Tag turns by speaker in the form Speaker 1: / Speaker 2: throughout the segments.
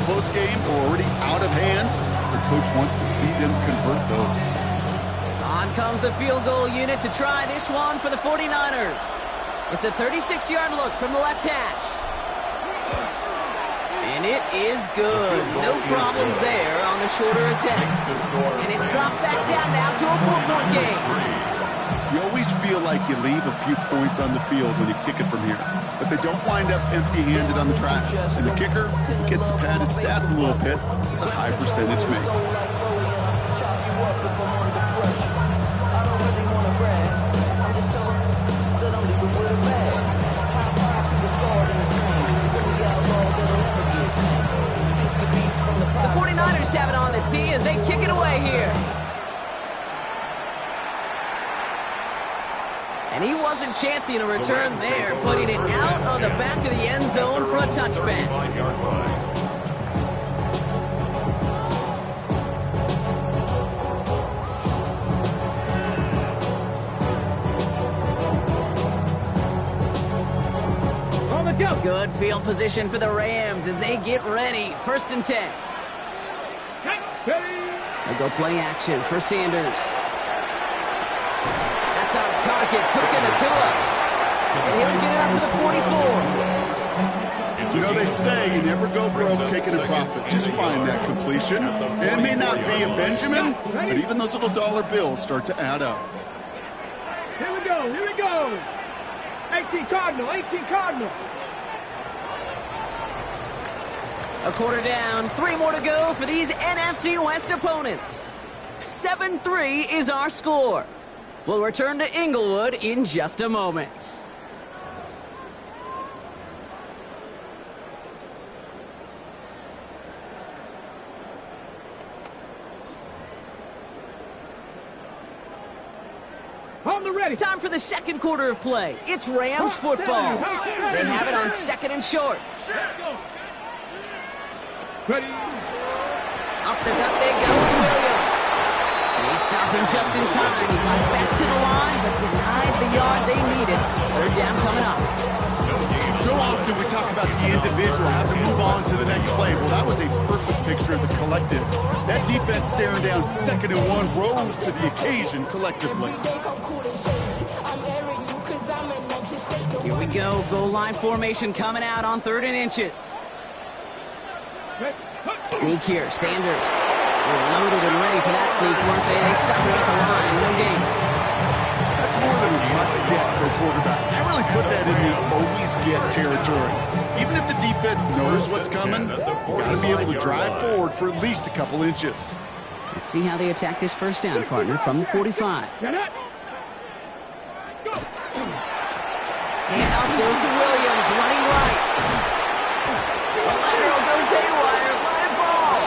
Speaker 1: close game or already out of hand, their coach wants to see them convert those.
Speaker 2: On comes the field goal unit to try this one for the 49ers. It's a 36-yard look from the left hash. And it is good. No problems there on the shorter attempt. And it's dropped back down now to a 4-point game.
Speaker 1: You always feel like you leave a few points on the field when you kick it from here. But they don't wind up empty-handed on the track. And the kicker gets to pad his stats a little bit with a high percentage make.
Speaker 2: The 49ers have it on the tee as they kick it away here. And he wasn't chancing a return there, putting it out on the back of the end zone for a touchback. Good field position for the Rams as they get ready. 1st and 10. They go play action for Sanders. That's on target. Cook and Akua. And he'll get it up to the 44.
Speaker 1: You know, they say you never go broke taking a profit. Just find that completion. It may not be a Benjamin, but even those little dollar bills start to add up.
Speaker 3: Here we go. 18 Cardinal.
Speaker 2: A quarter down, 3 more to go for these NFC West opponents. 7-3 is our score. We'll return to Inglewood in just a moment. Time for the second quarter of play. It's Rams football. They have it on 2nd and short.
Speaker 3: Ready.
Speaker 2: Up the gut they go with Williams. They stop him just in time. He got back to the line, but denied the yard they needed. 3rd down coming up.
Speaker 1: So often we talk about the individual having to move on to the next play. Well, that was a perfect picture of the collective. That defense staring down 2nd and 1 rose to the occasion collectively.
Speaker 2: Here we go. Goal line formation coming out on 3rd and inches. Sneak here. Sanders. They're loaded and ready for that sneak, weren't they? They stop him at the line. No gain.
Speaker 1: That's more than a must-get for a quarterback. I really put that in the always-get territory. Even if the defense knows what's coming, you got to be able to drive forward for at least a couple inches.
Speaker 2: Let's see how they attack this 1st down, partner, from the 45. Handoff goes to Williams, running right. The lateral goes haywire, live ball.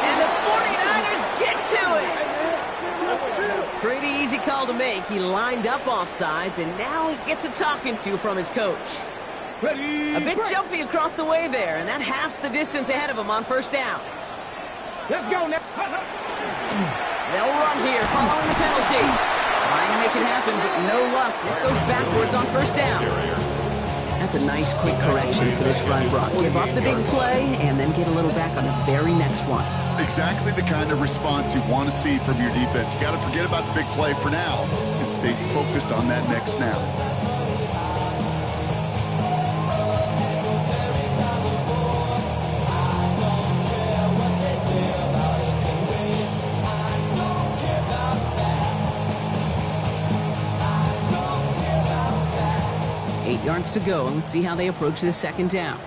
Speaker 2: And the 49ers get to it. Pretty easy call to make. He lined up offsides, and now he gets a talking to from his coach. A bit jumpy across the way there, and that halves the distance ahead of him on 1st down.
Speaker 3: Let's go now.
Speaker 2: They'll run here following the penalty. Trying to make it happen, but no luck. This goes backwards on 1st down. That's a nice quick correction for this front, Brock. Give up the big play and then get a little back on the very next one.
Speaker 1: Exactly the kind of response you want to see from your defense. You got to forget about the big play for now and stay focused on that next snap.
Speaker 2: 8 yards to go, and let's see how they approach this 2nd down.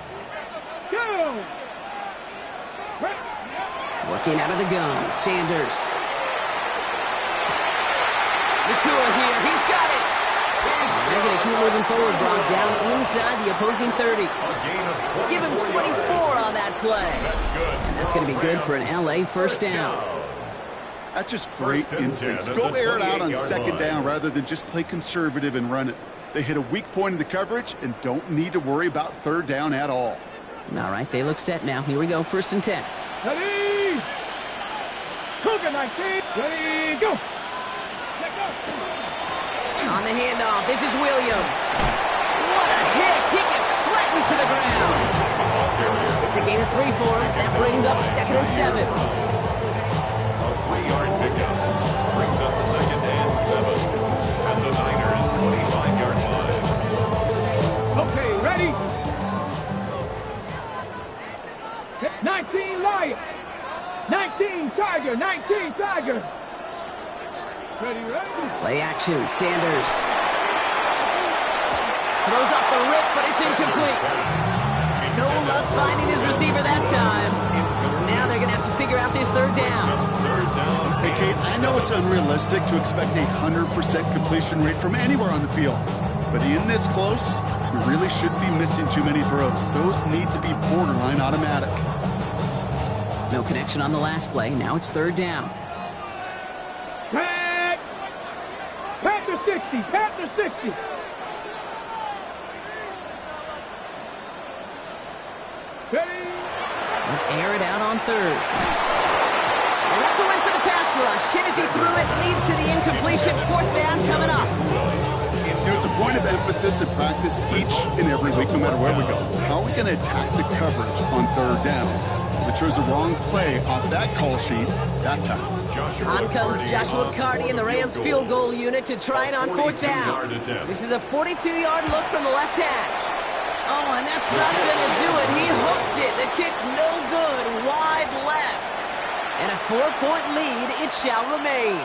Speaker 2: Working out of the gun, Sanders. Nakua here, he's got it! They're going to keep moving forward, brought down inside the opposing 30. Give him 24 on that play. And that's going to be good for an LA 1st down.
Speaker 1: That's just great instincts. Go air it out on 2nd down rather than just play conservative and run it. They hit a weak point in the coverage and don't need to worry about 3rd down at all.
Speaker 2: All right, they look set now. Here we go, 1st and 10.
Speaker 3: Ready. Cougar 19. Ready, go.
Speaker 2: On the handoff, this is Williams. What a hit! He gets flattened to the ground. It's a gain of 3 for him. That brings second and 7.
Speaker 4: A 3-yard pickup brings up second and 7 at the Niners' 25-yard line.
Speaker 3: Okay, ready? 19 Lions. 19 Tiger. 19 Tiger. Ready, ready?
Speaker 2: Play action, Sanders. Throws off the rip, but it's incomplete. No luck finding his receiver that time. So now they're going to have to figure out this third down.
Speaker 1: Hey, Kate, I know it's unrealistic to expect a 100% completion rate from anywhere on the field. But in this close, we really shouldn't be missing too many throws. Those need to be borderline automatic.
Speaker 2: No connection on the last play. Now it's third down.
Speaker 3: Panther 60. Panther 60. Ready?
Speaker 2: Air it out on third. And that's a win for the pass rush. Hennessy threw it, leads to the incompletion. Fourth down coming up.
Speaker 1: You know, it's a point of emphasis in practice each and every week, no matter where we go. How are we going to attack the coverage on third down? We chose the wrong play off that call sheet that time.
Speaker 2: On comes Joshua Carty in the Rams field goal unit to try it on fourth down. This is a 42-yard look from the left hash. Oh, and that's not going to do it. He hooked it. The kick no good. Wide left. And a 4-point lead, it shall remain.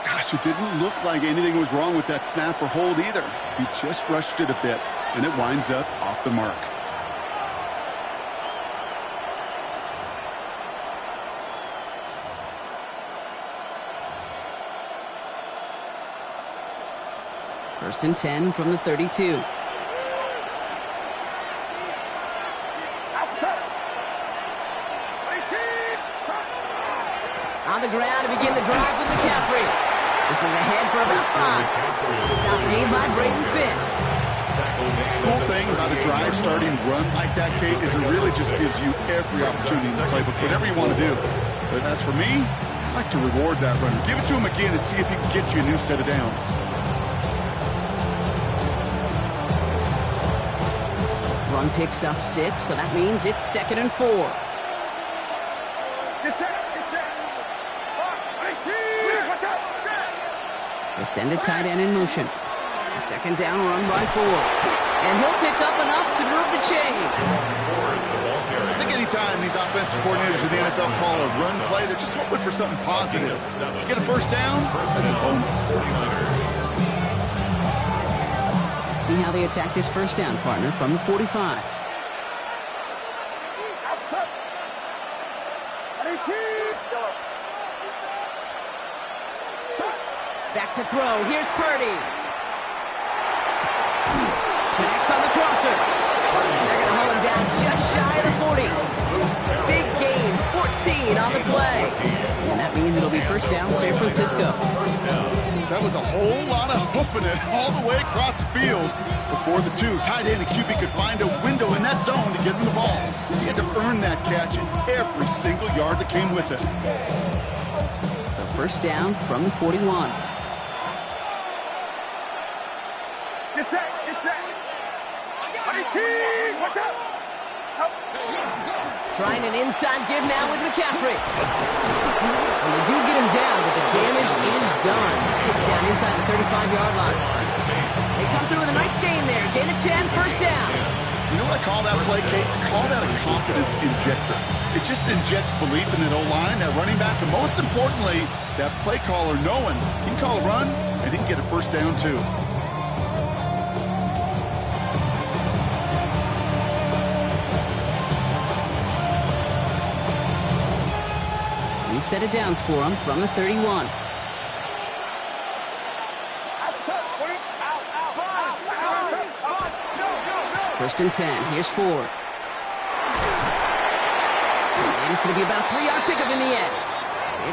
Speaker 1: Gosh, it didn't look like anything was wrong with that snap or hold either. He just rushed it a bit, and it winds up off the mark.
Speaker 2: First and 10 from the 32. On the ground to begin the drive with McCaffrey. This is ahead for about 5. Stop made by Braden Fisk.
Speaker 1: Cool thing about a drive starting run like that, Kate, is it really just gives you every opportunity in the playbook, whatever you want to do. But as for me, I like to reward that runner. Give it to him again and see if he can get you a new set of downs.
Speaker 2: Run picks up 6, so that means it's second and 4. They send a tight end in motion. A second down run by 4. And he'll pick up enough to move the chains.
Speaker 1: I think anytime these offensive coordinators in the NFL call a run play, they're just hoping for something positive. To get a first down, that's a bonus.
Speaker 2: Let's see how they attack this first down, partner, from the 45. Back to throw. Here's Purdy. Connects on the crosser. And they're going to hold him down just shy of the 40. Big gain, 14 on the play. And that means it'll be first down, San Francisco.
Speaker 1: That was a whole lot of hoofing it all the way across the field before the two tight end and QB could find a window in that zone to get him the ball. He had to earn that catch in every single yard that came with it.
Speaker 2: So first down from the 41.
Speaker 3: Get set. Get set. What's up?
Speaker 2: Trying an inside give now with McCaffrey. And they do get him down, but the damage is done. This kid's down inside the 35-yard line. They come through with a nice gain there. Gain of 10, first down.
Speaker 1: You know what I call that play, Kate? I call that a confidence injector. It just injects belief in that O-line, that running back, and most importantly, that play caller knowing he can call a run and he can get a first down too.
Speaker 2: We've set it downs for him from the 31. First and 10. Here's Ford. And it's going to be about a 3-yard pickup in the end.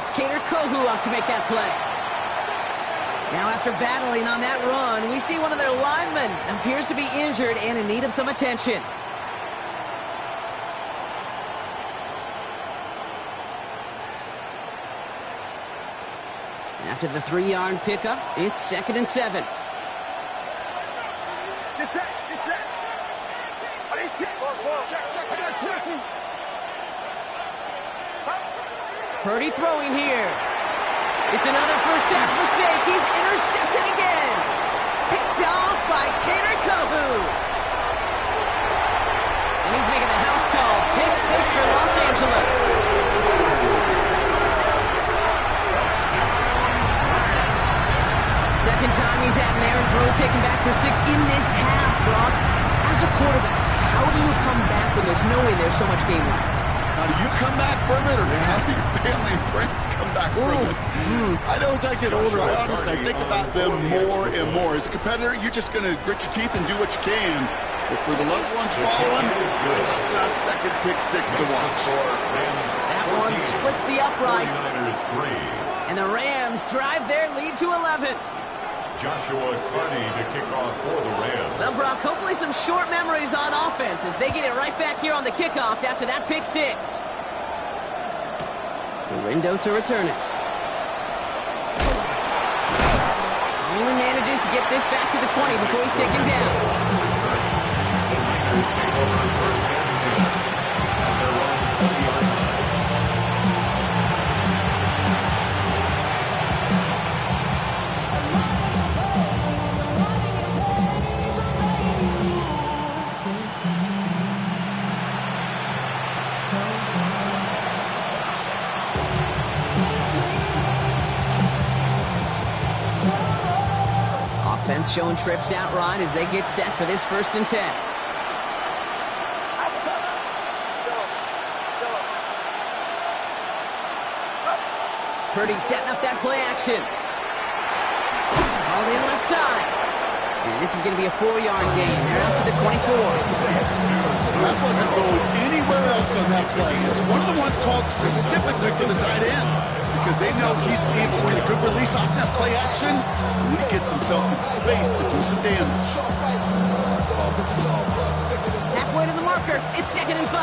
Speaker 2: It's Kader Kohou up to make that play. Now after battling on that run, we see one of their linemen appears to be injured and in need of some attention. After the 3-yard pickup, it's second and 7.
Speaker 3: Get set. Get set. Check.
Speaker 2: Purdy throwing here. It's another first half mistake. He's intercepted again. Picked off by Kader Kohou. And he's making the house call. Pick 6 for Los Angeles. Second time he's had an errant throw taken back for 6 in this half, Brock. As a quarterback, how do you come back from this knowing there's so much game left?
Speaker 1: How do you come back from it, or how do your family and friends come back from it? I know as I get older, I think about them more and more. As a competitor, you're just going to grit your teeth and do what you can. But for the loved ones following, it's a tough second pick 6 to watch.
Speaker 2: That one splits the uprights. And the Rams drive their lead to 11.
Speaker 4: Joshua Carney to kick off for the Rams.
Speaker 2: Well, Brock, hopefully some short memories on offense as they get it right back here on the kickoff after that pick 6. The window to return it. Only manages to get this back to the 20 before he's taken down.
Speaker 4: The Niners take over first and 10 at their own 20-yard line.
Speaker 2: Offense showing trips out right as they get set for this 1st and 10. Purdy setting up that play action. All in left side. And this is going to be a 4-yard gain. They're out to the 24.
Speaker 1: That wasn't going anywhere else on that play. It's one of the ones called specifically for the tight end because they know he's able with a good release off that play action. And he gets himself in space to do some damage.
Speaker 2: Halfway to the marker. It's 2nd and 5.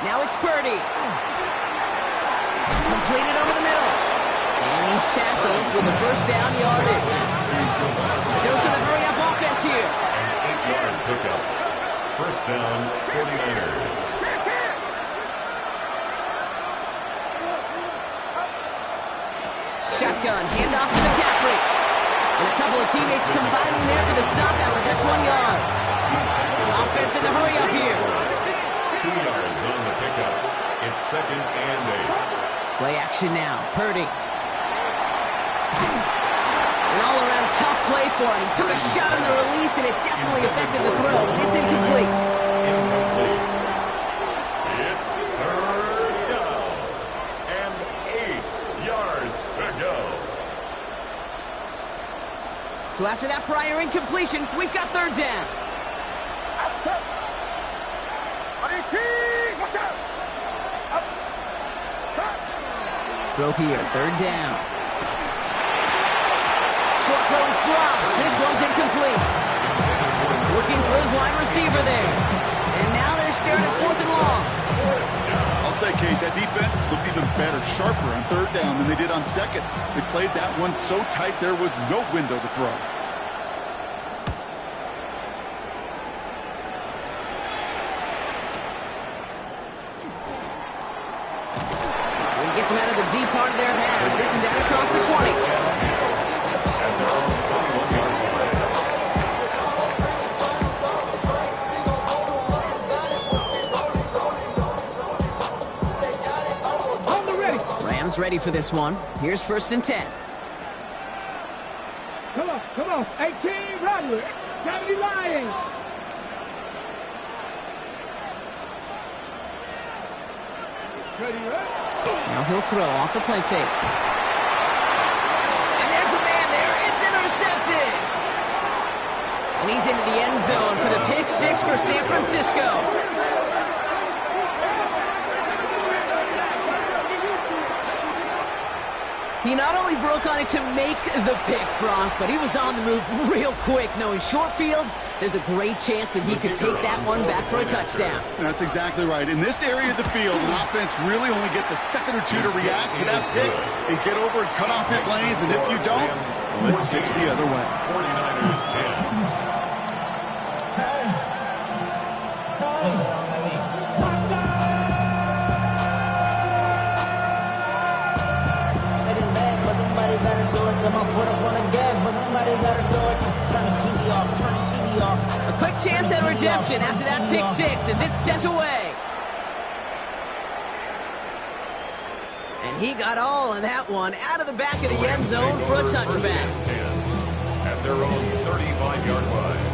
Speaker 2: Now it's Purdy. Completed over the middle. And he's tackled with the first down yardage. Goes to the hurry-up offense here.
Speaker 4: An 8-yard pickup. First down, 49ers.
Speaker 2: Shotgun, handoff to McCaffrey. And a couple of teammates combining there for the stop after just 1 yard. Offense in the hurry-up here.
Speaker 4: 2 yards on the pickup. It's 2nd and 8.
Speaker 2: Play action now. Purdy. An all-around tough play for him. He took a shot on the release, and it definitely affected the throw. It's incomplete.
Speaker 4: Incomplete. It's 3rd down and 8 yards to go.
Speaker 2: So after that prior incompletion, we've got 3rd down. Throw here, 3rd down. Short throw is dropped. This one's incomplete. Looking for his wide receiver there. And now they're staring at 4th and long.
Speaker 1: I'll say, Kate, that defense looked even better, sharper on 3rd down than they did on 2nd. They played that one so tight there was no window to throw.
Speaker 2: Gets him out of the deep part of their half. This is out across the 20. Rams ready for this one. Here's 1st and 10.
Speaker 3: Come on. 18, Rodley. 70 Lions. Ready, right?
Speaker 2: Now he'll throw off the play fake. And there's a man there. It's intercepted. And he's into the end zone for the pick 6 for San Francisco. He not only broke on it to make the pick, Brock, but he was on the move real quick, knowing short field, there's a great chance that he could take that one back for a touchdown.
Speaker 1: That's exactly right. In this area of the field, an offense really only gets a second or two to react to that pick and get over and cut off his lanes, and if you don't, well, it's 6 the other way.
Speaker 4: 49ers 10.
Speaker 2: A quick chance at redemption after that pick six as it's sent away. And he got all of that one out of the back of the end zone for a touchback.
Speaker 4: At their own 35-yard line.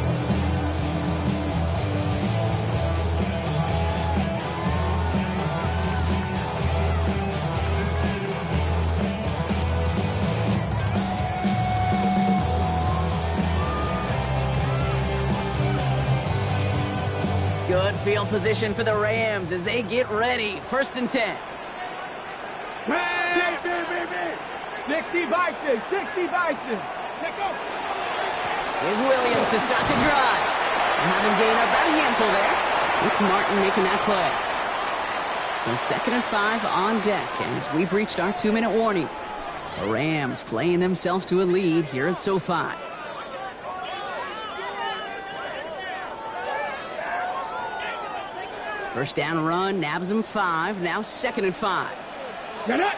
Speaker 2: Good field position for the Rams as they get ready. 1st and 10.
Speaker 3: Hey, 60 Vikings, 60 Vikings. Let's go.
Speaker 2: Here's Williams to start the drive. Having gained about a handful there. Rick Martin making that play. So 2nd and 5 on deck as we've reached our 2-minute warning. The Rams playing themselves to a lead here at SoFi. First down run, nabs him 5. Now 2nd and 5.
Speaker 3: Get up.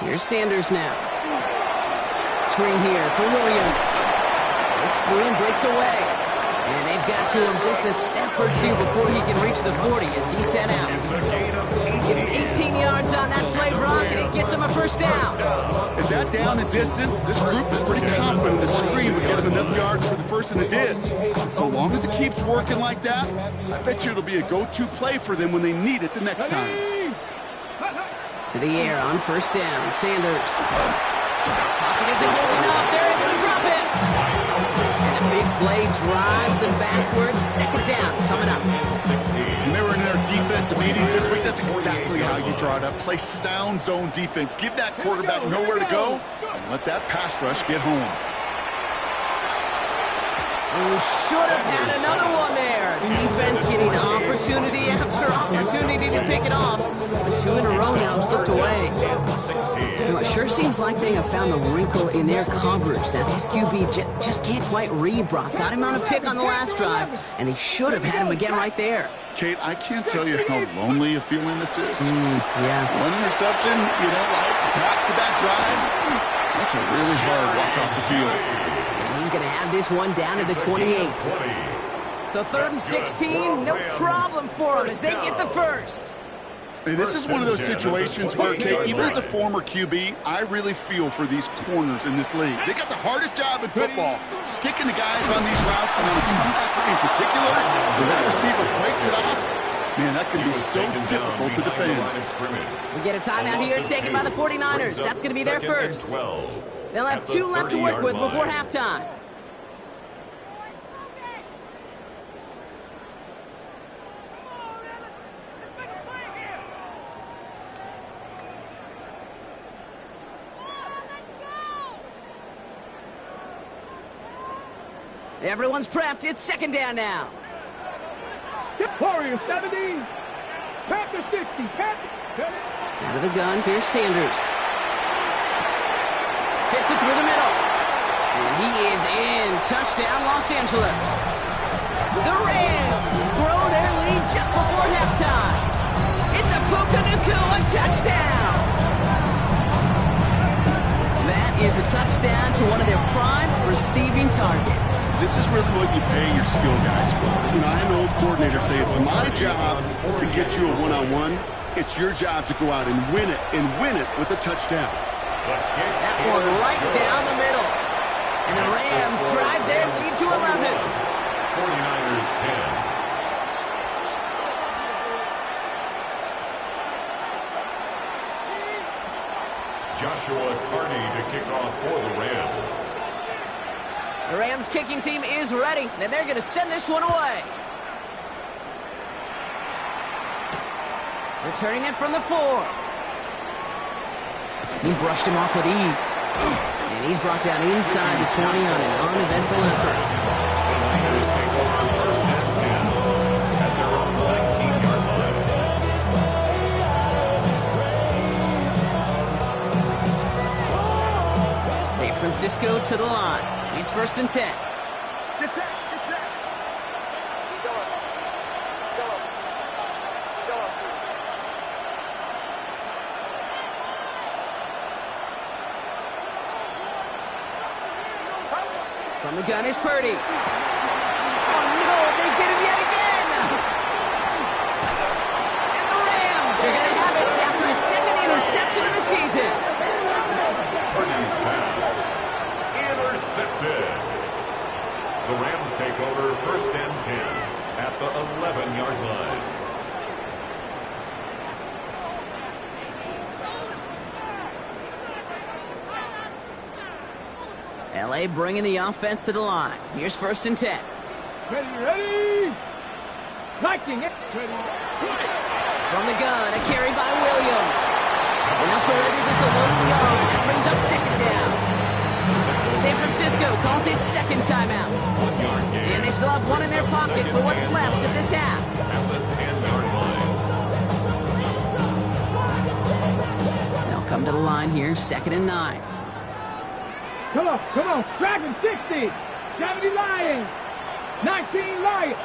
Speaker 2: Here's Sanders now. Screen here for Williams. Breaks through and breaks away. And they've got to him just a step or two before he can reach the 40 as he's sent out. Getting 18 yards on that play, Brock, and it gets him a first down.
Speaker 1: At that down and distance, this group is pretty confident the screen would get him enough yards for the first, and it did. And so long as it keeps working like that, I bet you it'll be a go-to play for them when they need it the next time.
Speaker 2: To the air on first down, Sanders. Pocket isn't holding up. They're able to drop it. And the big play drives them backwards. 2nd down coming up.
Speaker 1: When they were in their defensive meetings this week, that's exactly how you draw it up. Play sound zone defense. Give that quarterback nowhere to go and let that pass rush get home.
Speaker 2: We should have had another one there. Defense getting opportunity after opportunity to pick it off. But 2 in a row now slipped away. You know, it sure seems like they have found a wrinkle in their coverage that this QB just can't quite read, Brock. Got him on a pick on the last drive, and they should have had him again right there.
Speaker 1: Kate, I can't tell you how lonely a feeling this is.
Speaker 2: Yeah.
Speaker 1: One interception, you don't like back-to-back drives. That's a really hard walk off the field.
Speaker 2: He's going to have this one down at the 28. So 3rd and 16, no problem for him as they get the first.
Speaker 1: Hey, this is one of those situations where, Kate, even as a former QB, I really feel for these corners in this league. They got the hardest job in football, sticking the guys on these routes and on a comeback in particular. When that receiver breaks it off, man, that can be so difficult to defend.
Speaker 2: We get a timeout here taken by the 49ers. That's going to be their first. They'll have 2 left to work with before halftime. Everyone's prepped. It's 2nd down now.
Speaker 3: Warriors 70. Panther 60.
Speaker 2: Out of the gun, here's Sanders. Fits it through the middle. And he is in. Touchdown, Los Angeles. The Rams grow their lead just before halftime. It's a Puka Nacua touchdown. That is a touchdown to one of their prime receiving targets.
Speaker 1: This is really what you pay your skill guys for. You know, I had an old coordinator say it's my job to get you a one-on-one. It's your job to go out and win it with a touchdown.
Speaker 2: That one right down the middle. And the Rams drive their lead to 11.
Speaker 4: 49ers 10. Joshua Carney to kick off for the Rams.
Speaker 2: The Rams kicking team is ready, and they're going to send this one away. Returning it from the 4. He brushed him off with ease. And he's brought down inside the 20 on an uneventful effort.
Speaker 4: The Niners take over first and 10 at their own 19-yard line.
Speaker 2: San Francisco to the line. It's first and 10.
Speaker 3: Get set. Get set. Keep going. Go. Go.
Speaker 2: From the gun is Purdy. Oh, no, they get him yet again. And the Rams are going to have it after his second interception of the season.
Speaker 4: Purdy's pass intercepted. The Rams take over first and 10 at the 11-yard line.
Speaker 2: L.A. bringing the offense to the line. Here's first and 10.
Speaker 3: Ready. Liking it. Ready.
Speaker 2: From the gun, a carry by Williams. And also ready just a low yard. That brings up second down. San Francisco calls it second timeout.
Speaker 4: 1-yard gain.
Speaker 2: And they still have one in their pocket for what's left of this half.
Speaker 4: At the 10-yard line.
Speaker 2: They'll come to the line here, second and 9.
Speaker 3: Come on. Dragon 60. 70 Lions. 19 Lions.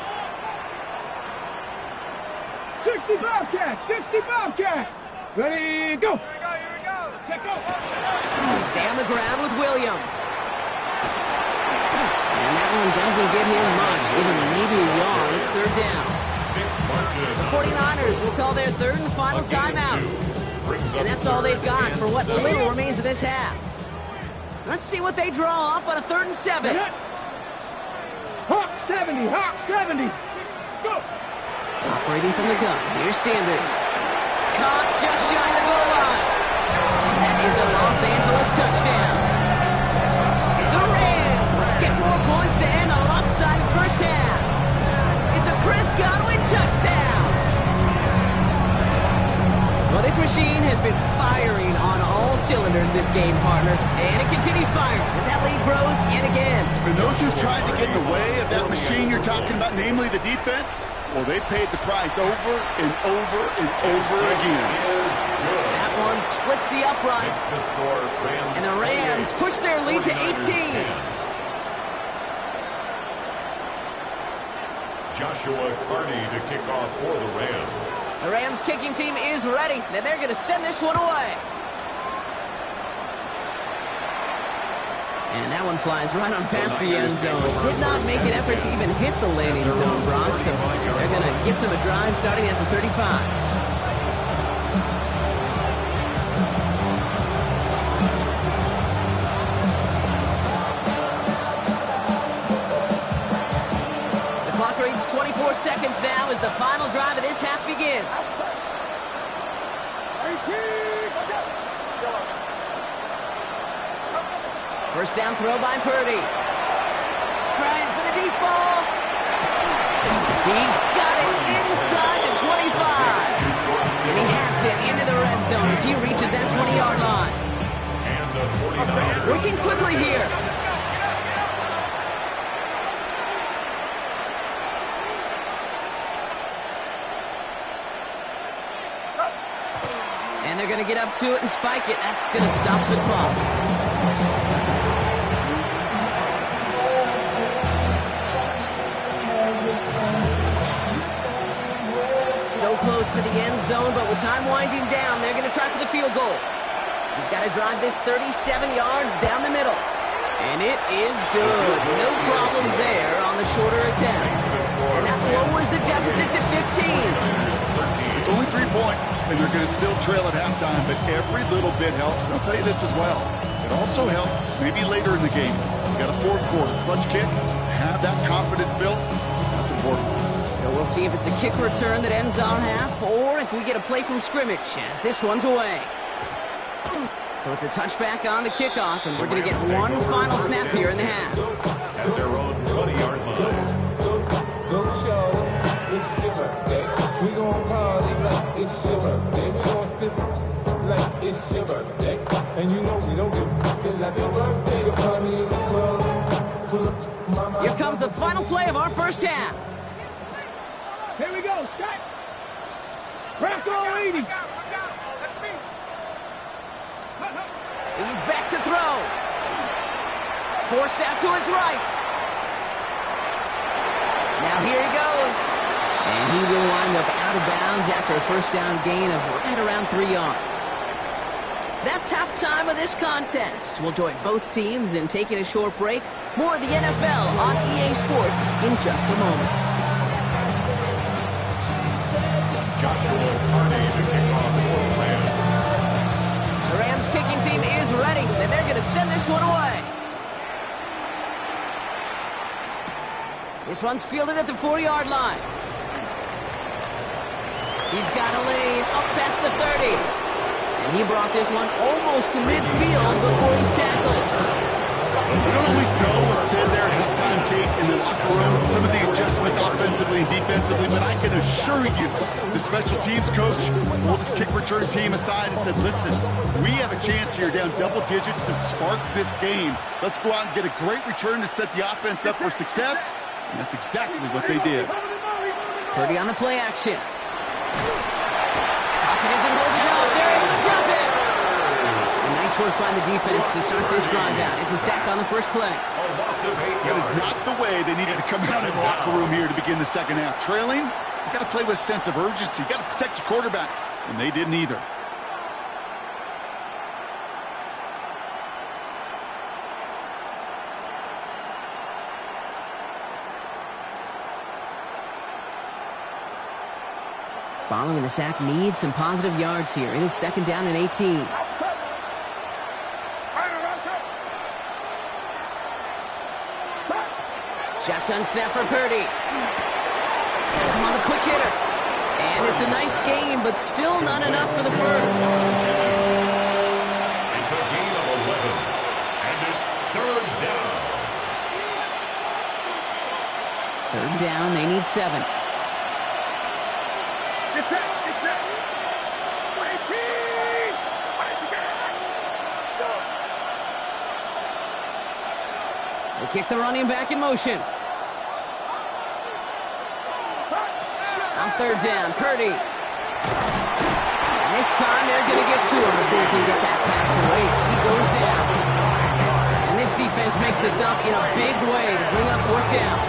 Speaker 3: 60 Bobcats. 60 Bobcats. Ready, go. Here we go. Take off.
Speaker 2: They stay on the ground with Williams. And that one doesn't get him much, even maybe a yard. It's third down.
Speaker 4: Big margin.
Speaker 2: The 49ers will call their third and final timeout. And that's all they've got for what little remains of this half. Let's see what they draw up on a 3rd and 7.
Speaker 3: Hawk 70. Hawk 70. Go.
Speaker 2: Operating from the gun. Here's Sanders. Caught just shy of the goal line. That is a Los Angeles touchdown. The Rams get more points to end a lopsided first half. It's a Chris Godwin touchdown. Well, this machine has been firing on all cylinders this game, partner. And it continues firing as that lead grows yet again.
Speaker 1: And those who've tried to get in the way of that machine you're talking about, namely the defense, well, they paid the price over and over and over again.
Speaker 2: That one splits the uprights.
Speaker 4: The score, Rams
Speaker 2: And the Rams push their lead to 18.
Speaker 4: Joshua Carney to kick off for the Rams.
Speaker 2: The Rams kicking team is ready. Then they're going to send this one away. And that one flies right on past the end zone. Did not make an effort to even hit the landing zone, Brock. So they're going to gift him a drive starting at the 35. The clock reads 24 seconds now as the final drive of this half begins. First down throw by Purdy. Trying for the deep ball. He's got it inside the 25. And he has it into the red zone as he reaches that 20-yard line.
Speaker 4: And the 49ers.
Speaker 2: Working quickly here. And they're going to get up to it and spike it. That's going to stop the clock. So close to the end zone, but with time winding down, they're going to try for the field goal. He's got to drive this 37 yards down the middle. And it is good. No problems there on the shorter attempt. And that lowers the deficit to 15.
Speaker 1: It's only 3 points, and they're going to still trail at halftime, but every little bit helps. And I'll tell you this as well. It also helps maybe later in the game. You got a fourth quarter clutch kick. To have that confidence built, that's important.
Speaker 2: So we'll see if it's a kick return that ends our half, or if we get a play from scrimmage as this one's away. So it's a touchback on the kickoff, and we're going to get one final snap here in the half.
Speaker 4: At their own 20-yard line.
Speaker 5: Go show, it's your birthday. We gon' party like it's your birthday. We gon' sip like it's your birthday. And you know we don't give a fuck. It's not your birthday, a party in the club. Full of mama.
Speaker 2: Here comes the final play of our first half.
Speaker 3: Here we go. Cut. Rocco 80.
Speaker 2: He's back to throw. Forced out to his right. Now here he goes. And he will wind up out of bounds after a first down gain of right around 3 yards. That's halftime of this contest. We'll join both teams in taking a short break. More of the NFL on EA Sports in just a moment.
Speaker 4: Joshua Carney to kick off for the Rams.
Speaker 2: The Rams kicking team is ready, and they're going to send this one away. This one's fielded at the 4-yard line. He's got a lane up past the 30. And he brought this one almost to midfield before he's tackled.
Speaker 1: We don't always know what's said there at halftime, Kate, in the locker room. Some of the adjustments offensively and defensively, but I can assure you, the special teams coach pulled his kick return team aside and said, listen, we have a chance here down double digits to spark this game. Let's go out and get a great return to set the offense up for success. And that's exactly what they did.
Speaker 2: Purdy on the play action. Pocket isn't holding up. They're able to drop it. And nice work by the defense to start this drive out. It's a sack on the first play.
Speaker 1: That is not the way they needed to come out in the locker room here to begin the second half. Trailing, you got to play with a sense of urgency. You got to protect your quarterback. And they didn't either.
Speaker 2: Following the sack needs some positive yards here. It is second down and 18. Shotgun snap for Purdy. Has him on the quick hitter. And it's a nice gain, but still not enough for the first.
Speaker 4: It's a gain of 11. And it's third down.
Speaker 2: Third down, they need 7. They kick the running back in motion. On third down, Purdy. And this time they're going to get to him before he can get that pass away. So he goes down. And this defense makes the stop in a big way to bring up fourth down.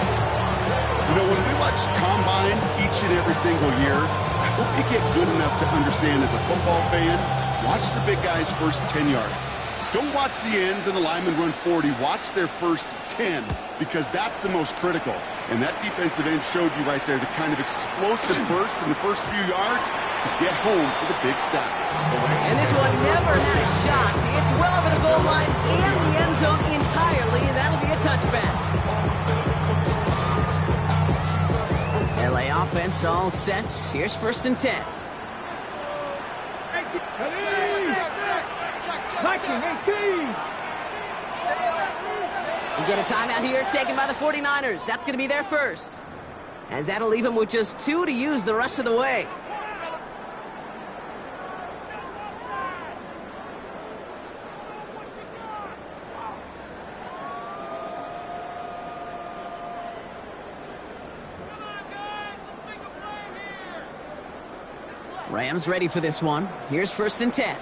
Speaker 1: You know, when we watch Combine each and every single year, I hope you get good enough to understand as a football fan, watch the big guys' first 10 yards. Don't watch the ends and the linemen run 40. Watch their first 10, because that's the most critical. And that defensive end showed you right there the kind of explosive burst in the first few yards to get home for the big sack.
Speaker 2: And this one never had a shot. It's well over the goal line and the end zone entirely, and that'll be a touchback. LA offense all set. Here's first and 10. We get a timeout here taken by the 49ers. That's going to be their first. As that'll leave them with just 2 to use the rest of the way. Rams ready for this one. Here's first and 10.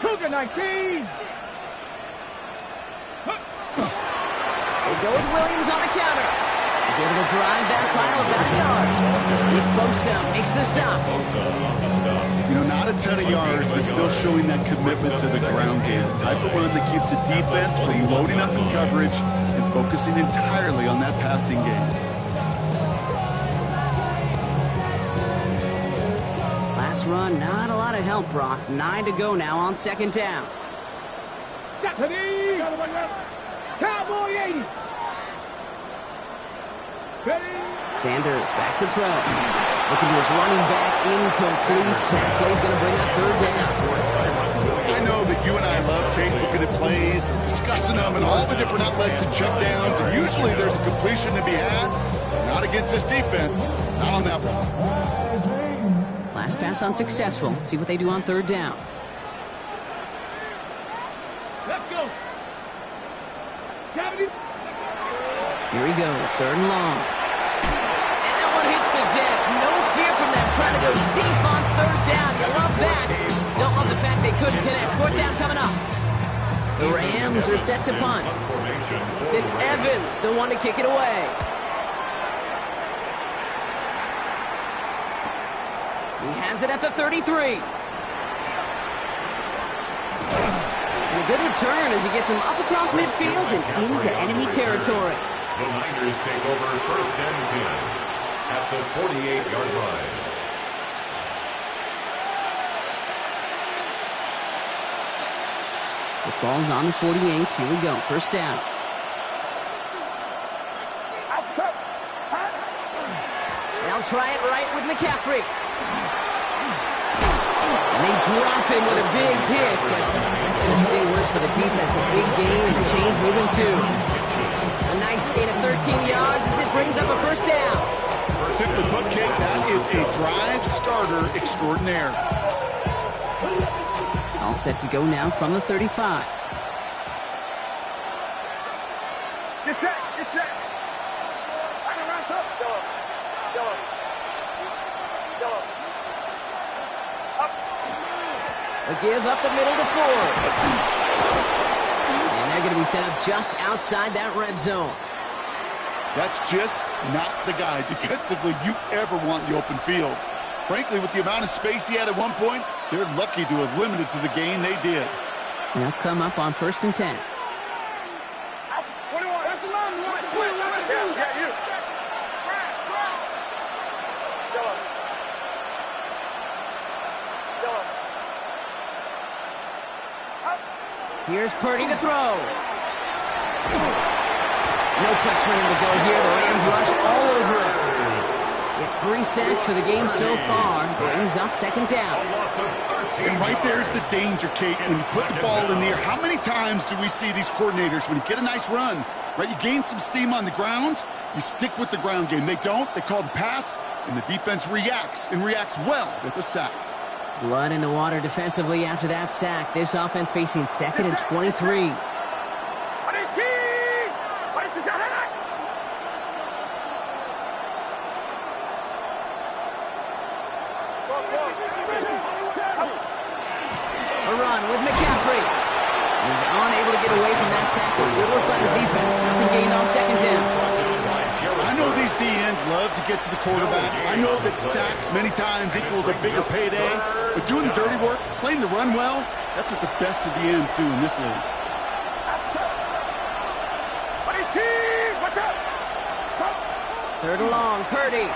Speaker 3: Cougar 19.
Speaker 2: They go with Williams on the counter. He's able to drive that pile about a yard. Nick Bosa makes the stop.
Speaker 1: You know, not a ton of yards, but still showing that commitment to the ground game. The type of run that keeps the defense from loading up in coverage and focusing entirely on that passing game.
Speaker 2: Last run, not a lot of help, Brock. 9 to go now on second down.
Speaker 3: Cowboy 80.
Speaker 2: Sanders back to throw. Looking to his running back, incomplete. That play's going to bring up third down.
Speaker 1: I know that you and I love, Kate, looking at plays and discussing them and all the different outlets and checkdowns, and usually there's a completion to be had. Not against this defense. Not on that one.
Speaker 2: Last pass unsuccessful. Let's see what they do on third down.
Speaker 3: Let's go. 70.
Speaker 2: Here he goes, third and long. And that one hits the deck. No fear from them, trying to go deep on third down. You love that. Don't love the fact they couldn't connect. Fourth down coming up. The Rams are set to punt. It's Evans, the one to kick it away. He has it at the 33. And a good return as he gets him up across midfield and into enemy territory.
Speaker 4: The Niners take over first and 10 at the 48-yard line.
Speaker 2: The ball's on the 48. Here we go. First down. They'll try it right with McCaffrey. And they drop him with a big hit, but that's going to sting worse for the defense. A big gain, and the chain's moving too. A nice gain of 13 yards as it brings up a first down.
Speaker 1: Simply put, Kate, that is a drive starter extraordinaire.
Speaker 2: All set to go now from the 35.
Speaker 3: Get set. Get set.
Speaker 2: A give up the middle to Ford. And they're going to be set up just outside that red zone.
Speaker 1: That's just not the guy defensively you ever want in the open field. Frankly, with the amount of space he had at one point, they're lucky to have limited to the gain they did.
Speaker 2: They'll come up on first and 10.
Speaker 3: That's 21. That's a long one. Yeah, you.
Speaker 2: Here's Purdy to throw. No place for him to go here. The Rams rush all over him. It's 3 sacks for the game so far. Brings up second down.
Speaker 1: And right there's the danger, Kate. When you put the ball in the air, how many times do we see these coordinators, when you get a nice run, right, you gain some steam on the ground, you stick with the ground game. They don't. They call the pass, and the defense reacts, and reacts well with a sack.
Speaker 2: Blood in the water defensively after that sack. This offense facing second and 23. A run with McCaffrey. He's unable to get away from that tackle. Good work by the defense. Nothing gained on second down.
Speaker 1: I know these DNs love to get to the quarterback. I know that sacks many times equals a bigger payday. But doing the dirty work, playing to run well, that's what the best of the ends do in this league.
Speaker 2: Third and long, Purdy.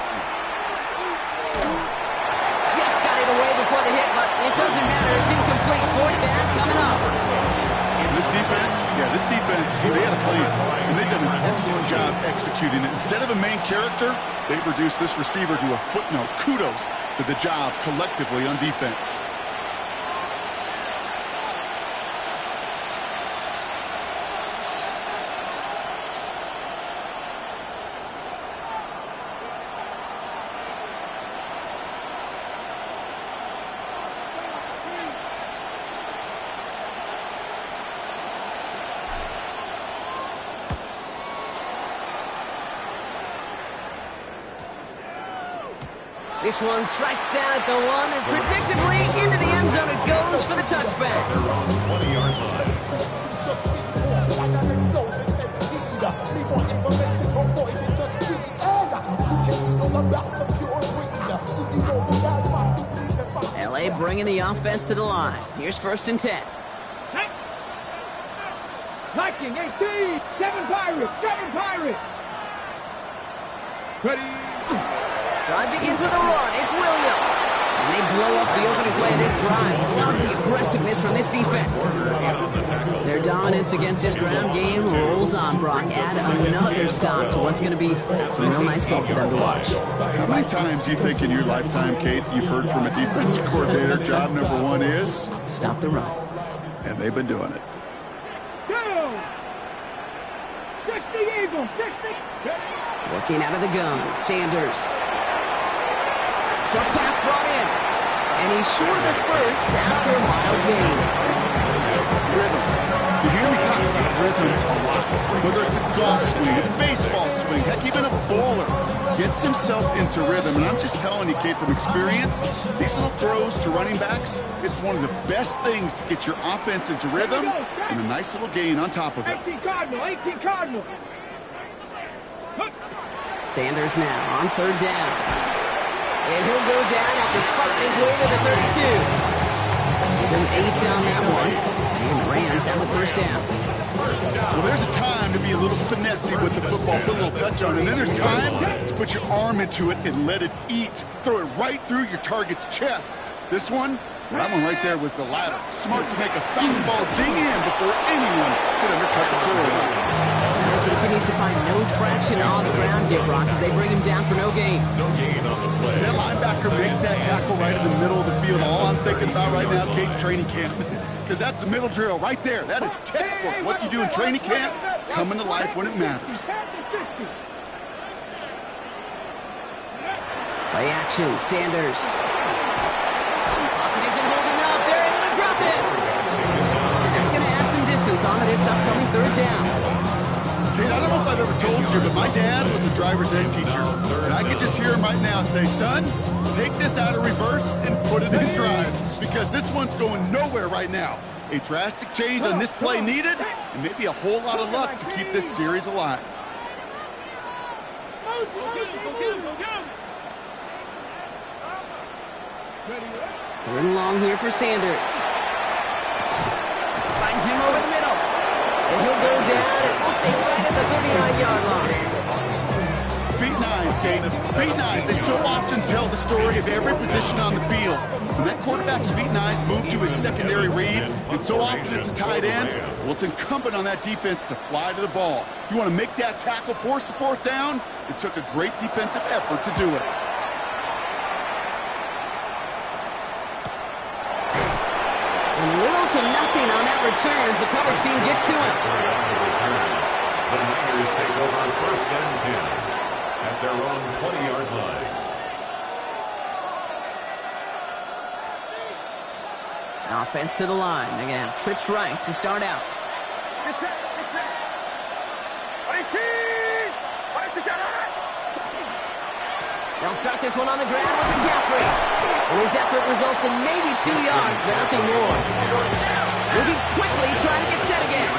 Speaker 2: Just got it away before the hit, but it doesn't matter. It's incomplete. Fourth down coming up.
Speaker 1: This defense, they had a plan, and they've done an excellent job executing it. Instead of a main character, they've reduced this receiver to a footnote. Kudos to the job collectively on defense.
Speaker 2: This one strikes down at the one, and predictably into the end zone it goes for the touchback.
Speaker 4: 20-yard line.
Speaker 2: LA bringing the offense to the line. Here's first and 10.
Speaker 3: Viking 18. 7 Pirates. 7 Pirates. Ready.
Speaker 2: Drive begins with a run. It's Williams. And they blow up the opening play of this drive. Love the aggressiveness from this defense. Their dominance against this ground game rolls on, Brock. Add another stop to what's going to be some real nice game for them to watch.
Speaker 1: How many times do you think in your lifetime, Kate, you've heard from a defensive coordinator, job number one is?
Speaker 2: Stop the run.
Speaker 1: And they've been doing it.
Speaker 3: Go. 60 Eagles. 60.
Speaker 2: Working out of the gun, Sanders. Short pass brought in. And he's short of the first after a mild gain.
Speaker 1: Rhythm. You hear me talk about rhythm a lot. Whether it's a golf swing, a baseball swing, heck, even a bowler gets himself into rhythm. And I'm just telling you, Kate, from experience, these little throws to running backs, it's one of the best things to get your offense into rhythm and a nice little gain on top of it.
Speaker 3: 18 Cardinal, 18 Cardinal.
Speaker 2: Sanders now on third down. And he'll go down after fighting his way to the 32. Give him 8 on that one. And the Rams have the first down.
Speaker 1: Well, there's a time to be a little finessey with the football, put a little touch on it. And then there's time to put your arm into it and let it eat. Throw it right through your target's chest. This one, that one right there was the latter. Smart to make a fastball zing in before anyone could undercut the curve.
Speaker 2: He continues to find no traction on the ground here, Brock, as they bring him down for no gain.
Speaker 4: No gain on the play.
Speaker 1: That linebacker makes that tackle right in the middle of the field. All I'm thinking about right now, Kate's training camp. Because that's the middle drill right there. That is textbook. What you do in training camp, coming to life when it matters.
Speaker 2: Play action, Sanders. Pocket isn't holding up. They're able to drop it. And that's going to add some distance onto this upcoming third down.
Speaker 1: Kate, I don't know if I've ever told you, but my dad was a driver's ed teacher. And I could just hear him right now say, son, take this out of reverse and put it in drive. Because this one's going nowhere right now. A drastic change on this play needed, and maybe a whole lot of luck to keep this series alive.
Speaker 2: Third and long here for Sanders. Finds him over the middle. And he'll go down, and we'll say right at the 39-yard line.
Speaker 1: Feet and eyes, Kate. Feet and eyes. They so often tell the story of every position on the field. When that quarterback's feet and eyes move to his secondary read, and so often it's a tight end, well, it's incumbent on that defense to fly to the ball. You want to make that tackle, force the fourth down? It took a great defensive effort to do it.
Speaker 2: And little to nothing on that return as the coverage team gets to him.
Speaker 4: The Niners take over first and 10 at their own 20-yard line.
Speaker 2: Offense to the line. Again, trips right to start out. They'll start this one on the ground with McCaffrey. And his effort results in maybe 2 yards, but nothing more. Moving quickly, trying to get set again.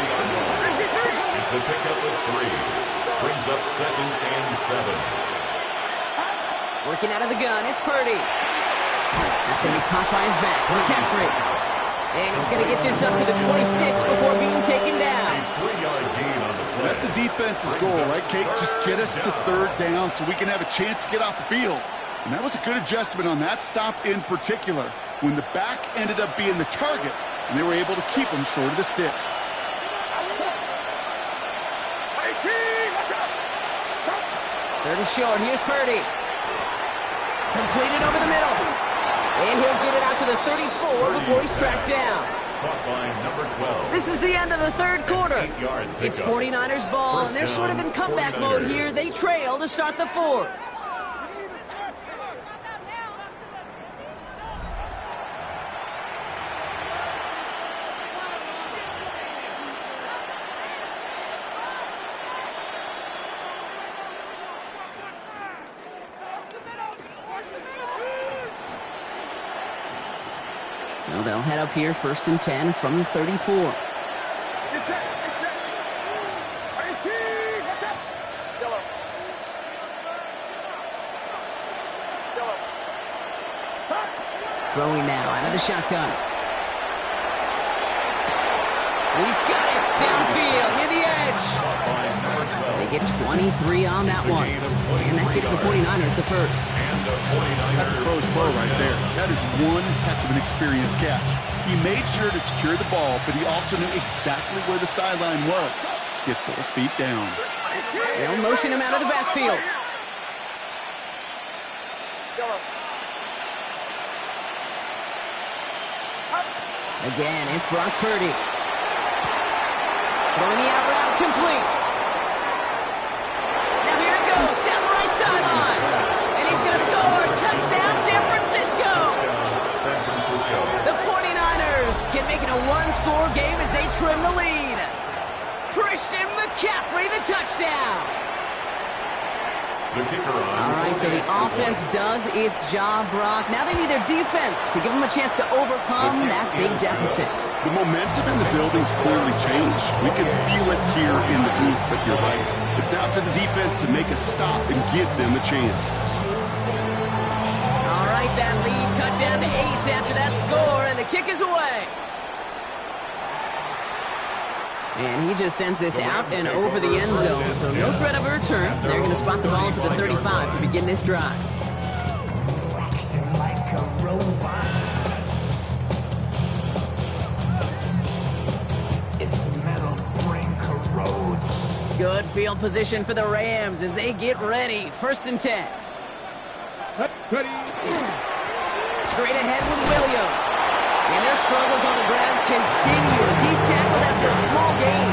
Speaker 4: It's a pickup of 3. Brings up 2nd and 7.
Speaker 2: Working out of the gun, it's Purdy. That's going to be caught by his back. McCaffrey. And he's going to get this up to the 26 before being taken down.
Speaker 4: A 3-yard gain on the play.
Speaker 1: That's a defense's goal, right, Kate? Just get us to third down so we can have a chance to get off the field. And that was a good adjustment on that stop in particular, when the back ended up being the target, and they were able to keep him short of the sticks.
Speaker 2: Third and short. Here's Purdy. Completed over the middle. And he'll get it out to the 34 before he's tracked down.
Speaker 4: Caught by number 12.
Speaker 2: This is the end of the third quarter.
Speaker 4: 8-yard
Speaker 2: It's
Speaker 4: pickup.
Speaker 2: 49ers ball, and they're sort of in comeback mode here. They trail to start the fourth. So they'll head up here, 1st and 10 from the 34. Throwing now out of the shotgun. He's got it downfield near the edge. They get 23 on that one. And that gives the 49ers the first.
Speaker 1: That's a pro's pro right there. That is one heck of an experienced catch. He made sure to secure the ball, but he also knew exactly where the sideline was to get those feet down.
Speaker 2: They'll motion him out of the backfield. Again, it's Brock Purdy. Throwing the out route complete. Now here it goes, down the right sideline. And he's going to score. Touchdown, San Francisco. a one-score game as they trim the lead. Christian McCaffrey, the touchdown.
Speaker 4: The kicker on.
Speaker 2: All right, so the offense does its job, Brock. Now they need their defense to give them a chance to overcome that big deficit.
Speaker 1: The momentum in the building's clearly changed. We can feel it here in the booth, but you're right. It's now to the defense to make a stop and give them a chance.
Speaker 2: All right, that lead cut down to 8 after that score, and the kick is away. And he just sends this out and over the end zone, so no threat of a return. They're going to spot the ball for the 35 to begin this drive. Good field position for the Rams as they get ready. 1st and 10.
Speaker 3: Ready.
Speaker 2: Straight ahead with Williams. And their struggles on the ground continue as he's tackled after a small gain.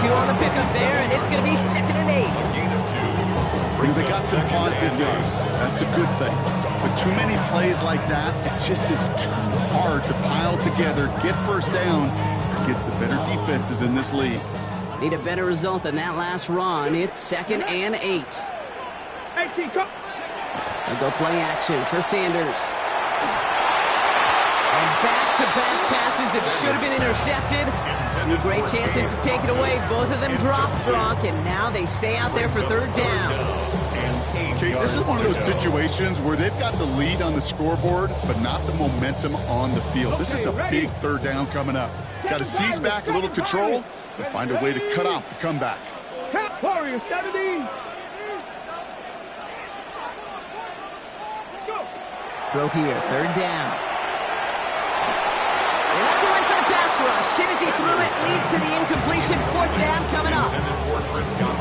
Speaker 2: 2 on the pickup there, and it's going to be 2nd and 8.
Speaker 1: They got some positive yards. That's a good thing. But too many plays like that, it just is too hard to pile together, get first downs, against the better defenses in this league.
Speaker 2: Need a better result than that last run. It's 2nd and 8. They'll go play action for Sanders. And back-to-back passes that should have been intercepted. 2 great chances to take it away. Both of them dropped, Brock, and now they stay out there for 3rd down.
Speaker 1: Okay, this is one of those situations where they've got the lead on the scoreboard, but not the momentum on the field. This is a big 3rd down coming up. Got to seize back a little control and find a way to cut off the comeback.
Speaker 3: Warriors,
Speaker 2: Throw here, 3rd down. And that's a win for the pass rush. Hit as he threw it, leads to the incompletion. 4th down coming up.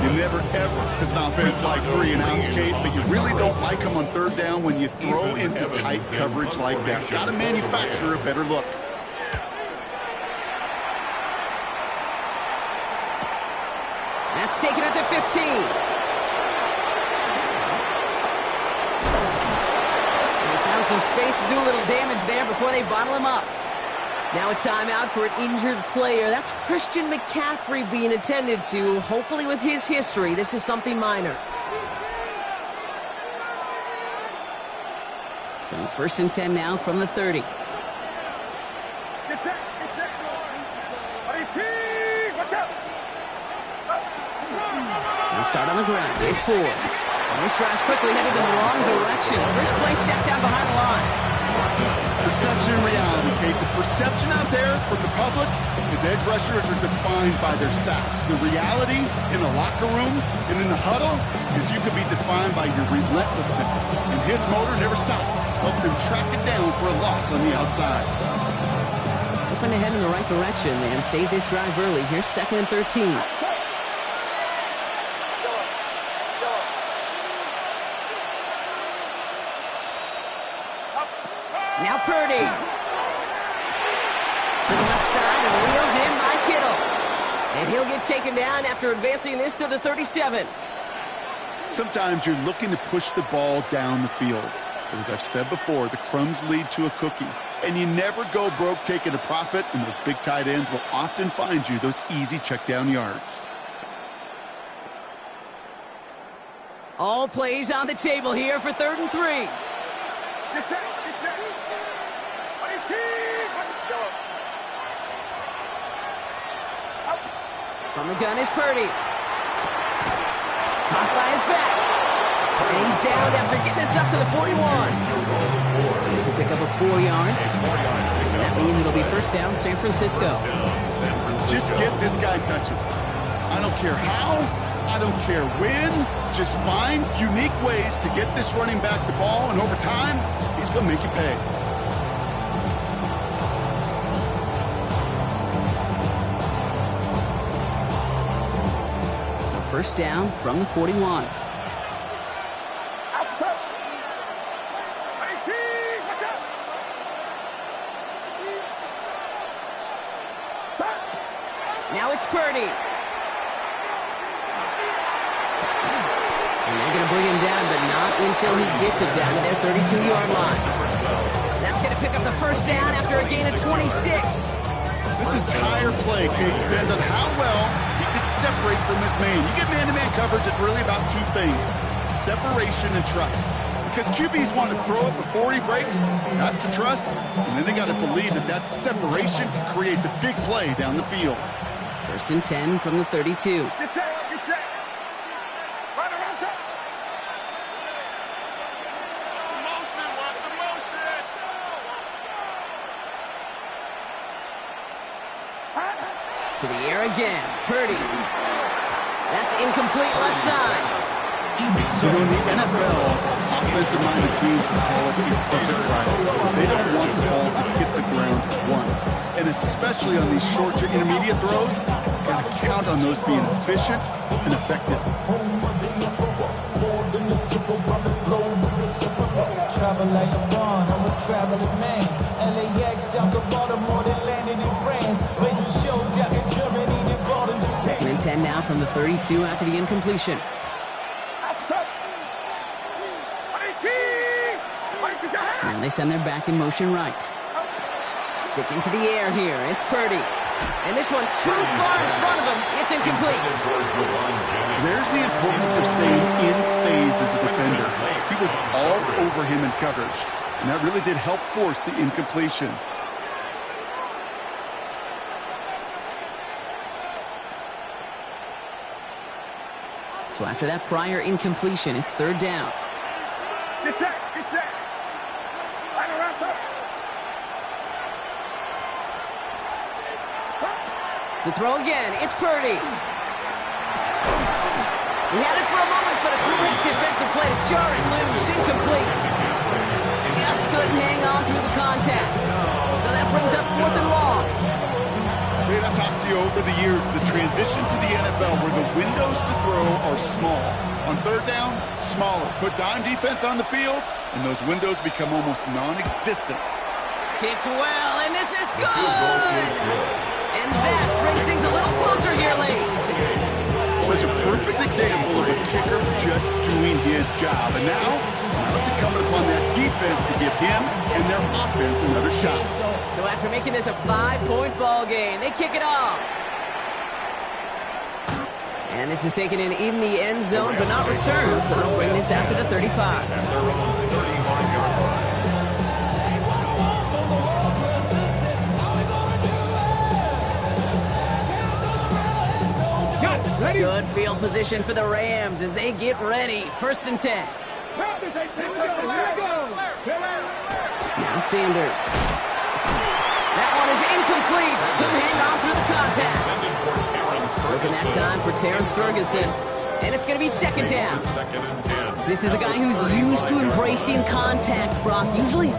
Speaker 1: You never, ever, as an offense, like 3-and-outs, Kate, but you really don't like them on 3rd down when you throw into tight coverage like that. Got to manufacture a better look.
Speaker 2: That's taken at the 15. Some space to do a little damage there before they bottle him up. Now a timeout for an injured player. That's Christian McCaffrey being attended to. Hopefully with his history, this is something minor. So 1st and 10 now from the 30. They'll start on the ground. It's 4. And this drive's quickly headed in the wrong direction. First play set down behind the line.
Speaker 1: Perception and reality, Kate. The perception out there from the public is edge rushers are defined by their sacks. The reality in the locker room and in the huddle is you can be defined by your relentlessness. And his motor never stopped. Helped him track it down for a loss on the outside.
Speaker 2: Hoping to head in the right direction and save this drive early. Here's 2nd and 13. Now Purdy. To the left side and wheeled in by Kittle. And he'll get taken down after advancing this to the 37.
Speaker 1: Sometimes you're looking to push the ball down the field. But as I've said before, the crumbs lead to a cookie. And you never go broke taking a profit, and those big tight ends will often find you those easy check down yards.
Speaker 2: All plays on the table here for 3rd and 3. From the gun is Purdy. Caught by his back. And he's down after getting this up to the 41. It's a pickup of 4 yards. And that means it'll be 1st down, San Francisco.
Speaker 1: Just get this guy touches. I don't care how. I don't care when. Just find unique ways to get this running back the ball, and over time, he's going to make you pay.
Speaker 2: So 1st down from the 41. Now it's Purdy. And they're going to bring him down, but not until he gets it down to their 32-yard line. That's going to to pick up the first down after a gain of 26.
Speaker 1: This entire play, Kate, depends on how well he can separate from his man. You get man-to-man coverage, it's really about two things: separation and trust. Because QBs want to throw it before he breaks, that's the trust, and then they got to believe that that separation can create the big play down the field.
Speaker 2: First and 10 from the 32.
Speaker 3: Get set, get set. Run around, set.
Speaker 4: Motion, watch the motion.
Speaker 2: To the air again. Purdy. That's incomplete left side.
Speaker 1: So in the NFL, offensive-minded teams will call it a perfect Friday. They don't want the ball to hit the ground once. And especially on these short to intermediate throws, got to count on those being efficient and effective.
Speaker 5: Travel like a bond, I'm a traveling man. LAX out to Baltimore, they landed in France. Play some shows out in Germany, they brought in Japan.
Speaker 2: Second and 10 now from the 32 after the incompletion. Now they send their back in motion right. Sticking to the air here. It's Purdy. And this one too far in front of him. It's incomplete.
Speaker 1: There's the importance of staying in phase as a defender. He was all over him in coverage, and that really did help force the incompletion.
Speaker 2: So after that prior incompletion, it's third down.
Speaker 3: Get set, get set. Run around, set.
Speaker 2: To throw again, it's Purdy. He had it for a moment, but a great defensive play to jar it loose. Incomplete. Just couldn't hang on through the contact. So that brings up fourth and long.
Speaker 1: Wade, I've talked to you over the years, the transition to the NFL where the windows to throw are small. On third down, smaller. Put dime defense on the field, and those windows become almost non-existent.
Speaker 2: Kicked well, and this is good! And that brings things a little closer here late.
Speaker 1: Such a perfect example of a kicker just doing his job. And now it's incumbent upon that defense to give him and their offense another shot.
Speaker 2: So after making this a 5-point ball game, they kick it off. And this is taken in the end zone, but not returned. So they'll bring this out to the 35.
Speaker 4: And they're on the 35-yard line.
Speaker 3: Ready?
Speaker 2: Good field position for the Rams as they get ready. First and 10.
Speaker 3: Here we go.
Speaker 2: Now Sanders. That one is incomplete. Couldn't hang on through the contact. Looking that time for Terrence Ferguson. And it's going to be second down.
Speaker 4: Second and 10.
Speaker 2: This is a guy who's used to embracing contact, Brock. Usually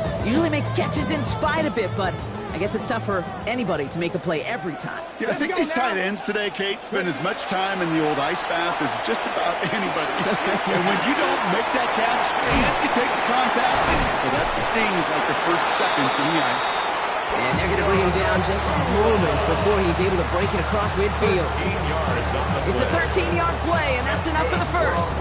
Speaker 2: makes catches in spite of it, but I guess it's tough for anybody to make a play every time.
Speaker 1: Yeah, I think these tight ends today, Kate, spend as much time in the old ice bath as just about anybody. And when you don't make that catch and you take the contact, well, that stings like the first seconds in the ice.
Speaker 2: And they're going to bring him down just a moment before he's able to break it across midfield.
Speaker 4: 15 yards on the
Speaker 2: It's a 13-yard play, and that's enough for the first.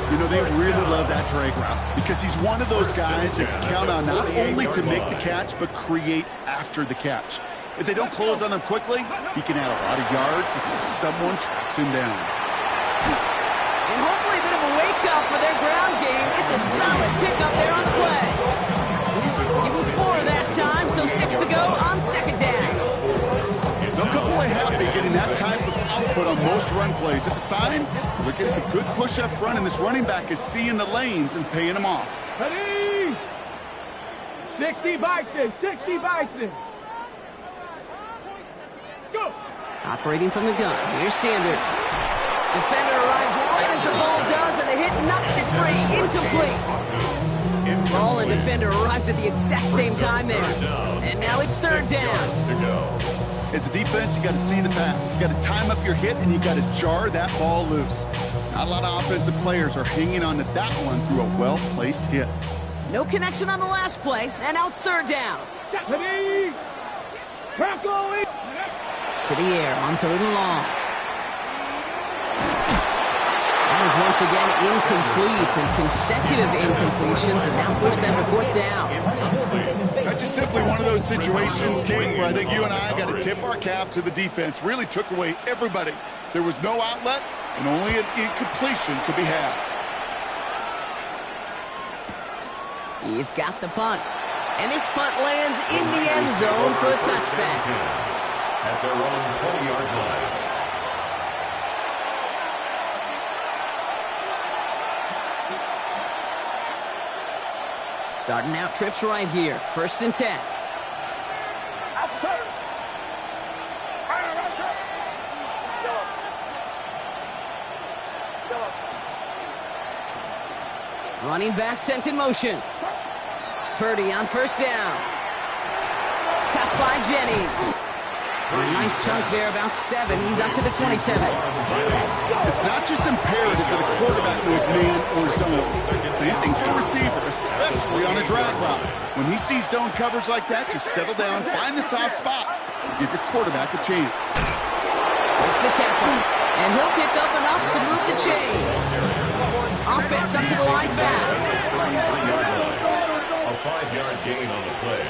Speaker 1: You know, they really love that drag route because he's one of those guys that count on not only to make the catch, but create after the catch. If they don't close on him quickly, he can add a lot of yards before someone tracks him down.
Speaker 2: And hopefully a bit of a wake-up for their ground game. It's a solid pickup there on the play. Give him 4 that time, so 6 to go on second down.
Speaker 1: They'll come away happy getting that type of output on most run plays. It's a sign they're getting some good push up front, and this running back is seeing the lanes and paying them off.
Speaker 3: Ready? 60 Bison, 60 Bison. Go.
Speaker 2: Operating from the gun, here's Sanders. Defender arrives right as the ball does, and the hit knocks it free. Incomplete. Ball and defender arrived at the exact same time there. And now it's third down.
Speaker 4: to go.
Speaker 1: As a defense, you got to see the pass. You got to time up your hit, and you got to jar that ball loose. Not a lot of offensive players are hanging on to that one through a well-placed hit.
Speaker 2: No connection on the last play, and now it's third down.
Speaker 3: Ready? Tackle it.
Speaker 2: To the air on third and long. That is once again incomplete, and consecutive incompletions have now pushed them to 4th down.
Speaker 1: That's just simply one of those situations, Kate, where I think you and I got to tip our cap to the defense. Really took away everybody. There was no outlet, and only an incompletion could be had.
Speaker 2: He's got the punt. And this punt lands in the end zone for a touchback.
Speaker 4: At their own 20-yard line.
Speaker 2: Starting out trips right here. 1st and 10. Running back sent in motion. Purdy on 1st down. Cut by Jennings. And a nice chunk there, about 7. He's up to the 27.
Speaker 1: It's not just imperative that a quarterback knows man or zone. Same thing for a receiver, especially on a drag route. When he sees zone coverage like that, just settle down, find the soft spot, and give your quarterback a chance.
Speaker 2: Makes the tackle, and he'll pick up enough to move the chains. Offense up to the line fast.
Speaker 4: A 5-yard gain on the play.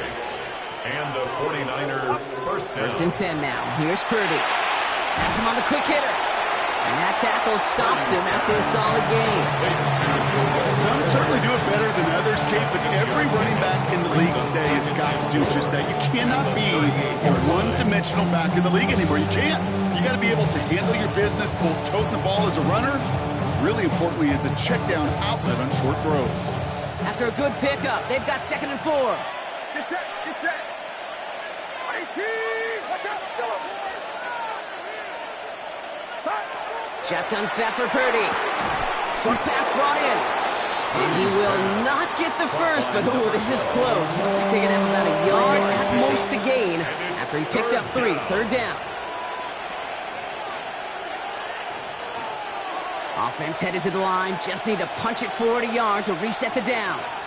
Speaker 4: And the 49er first down.
Speaker 2: 1st and 10 now. Here's Purdy. Has him on the quick hitter. And that tackle stops him after a solid gain.
Speaker 1: Some certainly do it better than others, Kate, but every running back in the league today has got to do just that. You cannot be a one-dimensional back in the league anymore. You can't. You got to be able to handle your business, both toting the ball as a runner, really importantly as a check-down outlet on short throws.
Speaker 2: After a good pickup, they've got 2nd and 4.
Speaker 3: Get set, get set. Watch out.
Speaker 2: Shotgun snap for Purdy. Short pass brought in. And he will not get the first, but ooh, this is close. Looks like they're going to have about a yard at most to gain after he picked up 3. 3rd down. Offense headed to the line. Just need to punch it forward a yard to reset the downs.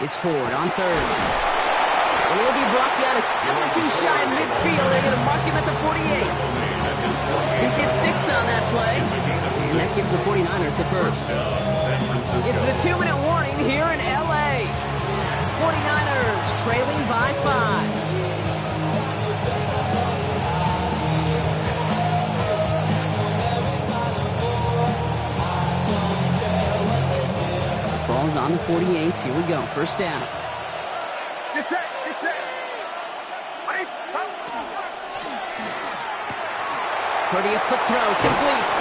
Speaker 2: It's Ford on 3rd. And he'll be brought down a step or 2 shy of midfield. They're going to mark him at the 48. He gets 6 on that play. And that gives the 49ers the first. It's the 2-minute warning here in L.A. 49ers trailing by 5. Ball's on the 48. Here we go. 1st down.
Speaker 3: Get set, get set.
Speaker 2: Purdy, a quick throw, complete.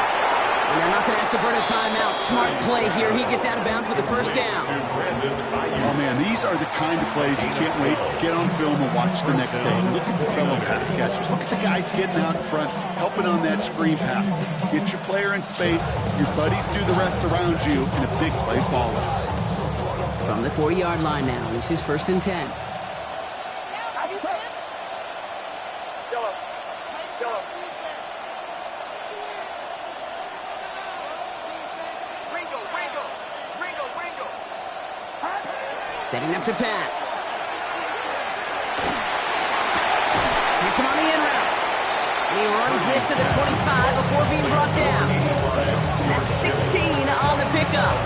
Speaker 2: And they're not going to have to burn a timeout. Smart play here. He gets out of bounds for the 1st down.
Speaker 1: Oh, man, these are the kind of plays you can't wait to get on film and watch the next day. Look at the fellow pass catchers. Look at the guys getting out in front, helping on that screen pass. Get your player in space, your buddies do the rest around you, and a big play follows.
Speaker 2: From the 40-yard line now, this is 1st and 10. Setting up to pass. Gets him on the in route. And he runs this to the 25 before being brought down. And that's 16 on the pickup.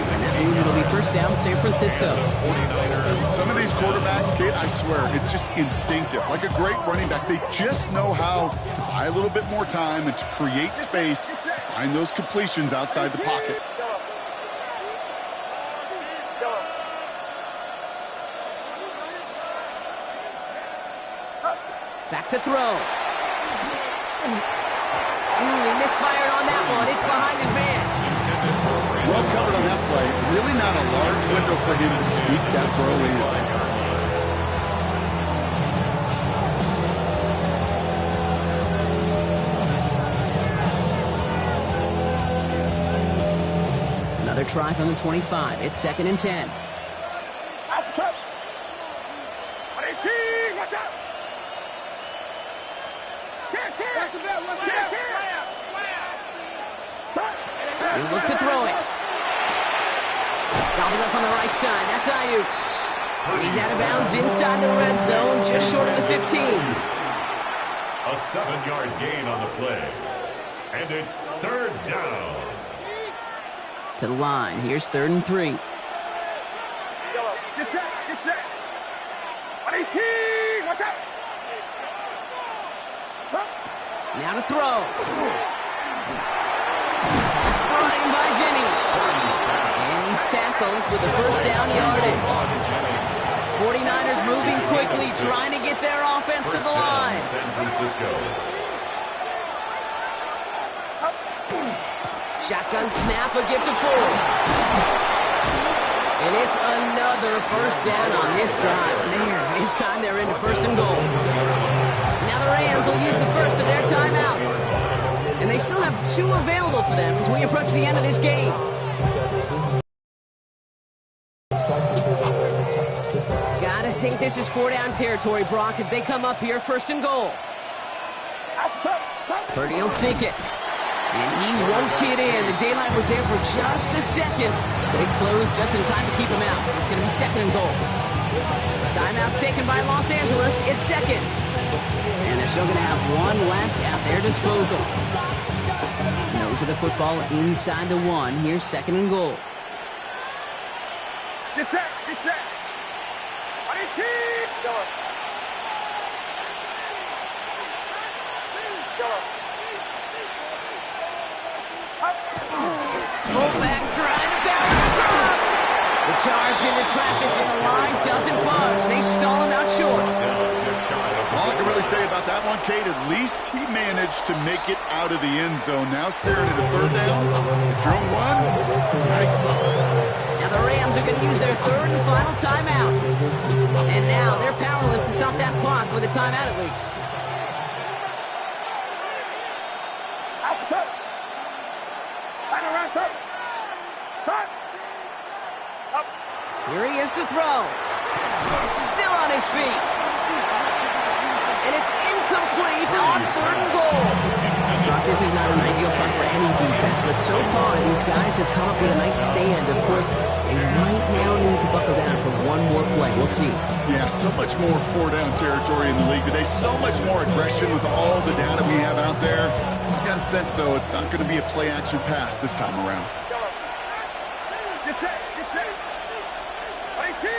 Speaker 2: And that means it'll be 1st down, San Francisco.
Speaker 1: Some of these quarterbacks, Kate, I swear, it's just instinctive. Like a great running back, they just know how to buy a little bit more time and to create space to find those completions outside the pocket.
Speaker 2: Back to throw. He misfired on that one. It's behind his man.
Speaker 1: Well covered on that play. Really not a large window for him to sneak that throw in.
Speaker 2: Another try from the 25. It's 2nd and 10. He looked to throw it. Gobbled up on the right side. That's Ayuk. He's out of bounds inside the red zone, just short of the 15.
Speaker 4: A 7-yard gain on the play. And it's third down.
Speaker 2: To the line. Here's 3rd and 3.
Speaker 3: Get set, get set. 118, watch out.
Speaker 2: Now to throw. It's brought in by Jennings. And he's tackled with the first down yardage. 49ers moving quickly, trying to get their offense to the line.
Speaker 4: San Francisco.
Speaker 2: Shotgun snap, a gift to Ford. And it's another first down on this drive. Man, this time they're into 1st and goal. Now the Rams will use the first of their timeouts. And they still have 2 available for them as we approach the end of this game. Gotta think this is 4-down territory, Brock, as they come up here 1st and goal. Purdy will sneak it. And he won't get in. The daylight was there for just a second, but it closed just in time to keep him out. So it's going to be 2nd and goal. Timeout taken by Los Angeles. It's 2nd. And they're still going to have 1 left at their disposal. Nose of the football inside the 1. Here's 2nd and goal.
Speaker 3: Get set, get set. 118, go.
Speaker 2: Fullback trying to barrel across. The charge into traffic and the line doesn't budge. They stall him out short.
Speaker 1: All I can really say about that one, Kate, at least he managed to make it out of the end zone. Now staring at a 3rd down. Drone 1. Nice.
Speaker 2: Now the Rams are going to use their 3rd and final timeout. And now they're powerless to stop that clock with a timeout at least. Here he is to throw. Still on his feet. And it's incomplete on 3rd and goal. Brock, this is not an ideal spot for any defense, but so far these guys have come up with a nice stand. Of course, they might now need to buckle down for 1 more play. We'll see.
Speaker 1: Yeah, so much more 4-down territory in the league today. So much more aggression with all the data we have out there. I got a sense, though, it's not going to be a play-action pass this time around.
Speaker 3: Get set, get set. 118,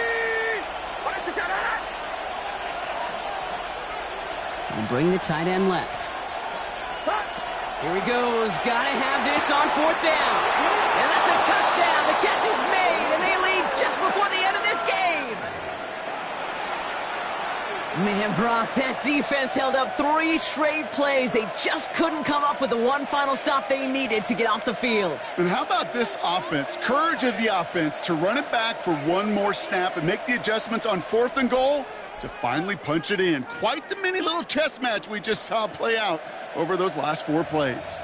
Speaker 3: 118.
Speaker 2: And bring the tight end left. Here he goes. Gotta have this on 4th down. And that's a touchdown. The catch is made, and they lead just before the end of this game. Man, Brock, that defense held up 3 straight plays. They just couldn't come up with the 1 final stop they needed to get off the field.
Speaker 1: And how about this offense? Courage of the offense to run it back for 1 more snap and make the adjustments on 4th and goal to finally punch it in. Quite the mini little chess match we just saw play out over those last 4 plays.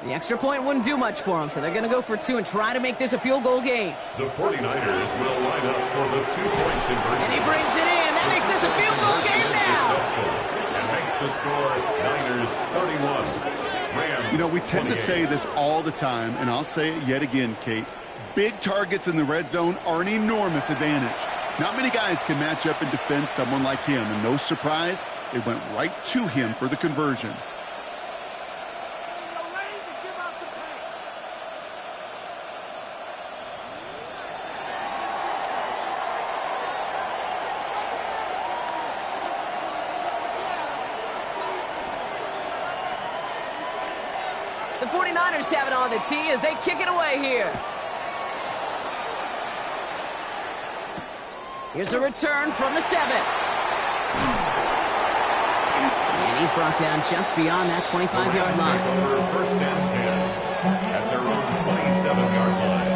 Speaker 2: The extra point wouldn't do much for them, so they're going to go for 2 and try to make this a field goal game.
Speaker 4: The 49ers will line up for the 2-point conversion.
Speaker 2: And he brings it in. That makes this a field goal game now.
Speaker 4: And makes the score Niners 31. Rams,
Speaker 1: You know, we tend to
Speaker 4: 28.
Speaker 1: say this all the time, and I'll say it yet again, Kate. Big targets in the red zone are an enormous advantage. Not many guys can match up and defend someone like him, and no surprise, they went right to him for the conversion.
Speaker 2: The 49ers have it on the tee as they kick it away here. Here's a return from the 7. And he's brought down just beyond that 25-yard line.
Speaker 4: For 1st and 10 at their own 27-yard line.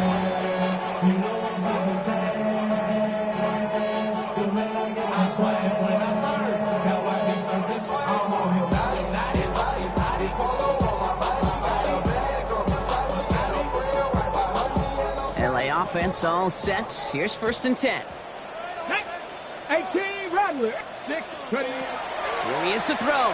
Speaker 2: LA offense all set. Here's 1st and 10.
Speaker 3: 18, Rattler. 6, ready.
Speaker 2: Here he is to throw.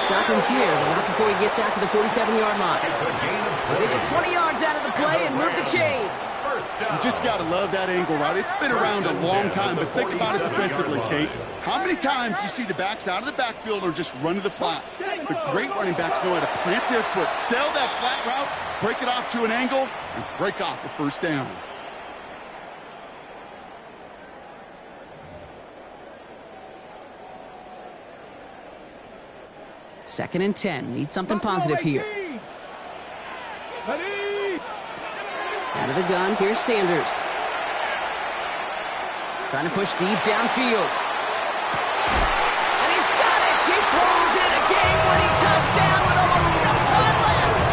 Speaker 2: stop him here, but not before he gets out to the 47-yard line.
Speaker 4: It's a gain of
Speaker 2: They get 20 yards out of the play and move the chains.
Speaker 4: First down.
Speaker 1: You just got to love that angle, right? It's been around a long time, but think about it defensively, Kate. How many times you see the backs out of the backfield or just run to the flat? The great running backs know how to plant their foot, sell that flat route, break it off to an angle, and break off a first down.
Speaker 2: Second and 10. Need something positive here.
Speaker 3: Ready?
Speaker 2: Out of the gun, here's Sanders. Trying to push deep downfield. And he's got it! He pulls in a game-winning touchdown with almost no time left!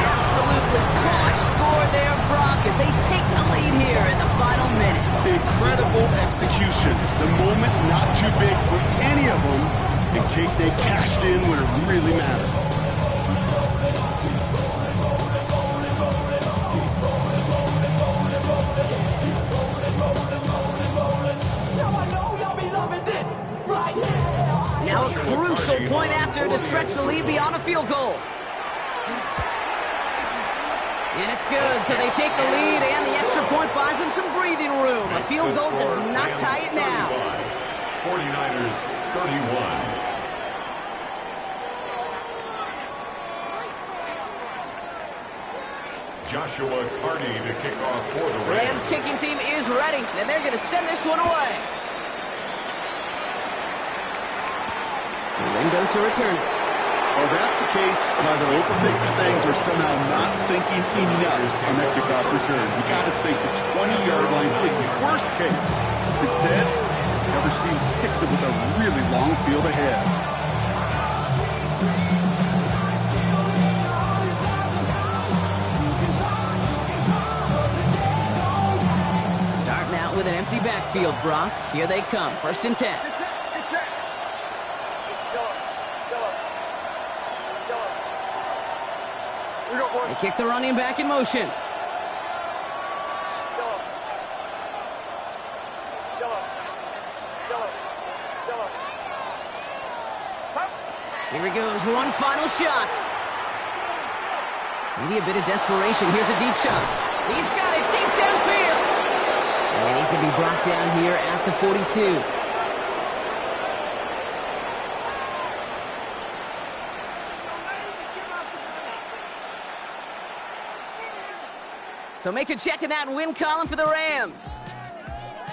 Speaker 2: Absolutely clutch score there, Brock, as they take the lead here in the final minutes.
Speaker 1: Incredible execution. The moment not too big for any of them. And Kate, they cashed in when it really mattered.
Speaker 2: Now a crucial point after to stretch the lead beyond a field goal. And it's good, so they take the lead, and the extra point buys them some breathing room. A field goal does not tie it now.
Speaker 4: 49ers 31. Joshua Carney to kick off for the Rams.
Speaker 2: Rams kicking team is ready, and they're going to send this one away. Lindo to return it.
Speaker 1: Well, that's the case of either overthinking things or somehow not thinking enough on that kickoff return. You got to think the 20-yard line is the worst case. Instead, the coverage team sticks it with a really long field ahead.
Speaker 2: Starting out with an empty backfield, Brock. Here they come, 1st and 10. They kick the running back in motion. Here he goes, one final shot. Maybe a bit of desperation. Here's a deep shot. He's got it deep downfield. And he's going to be brought down here at the 42. So make a check in that win column for the Rams.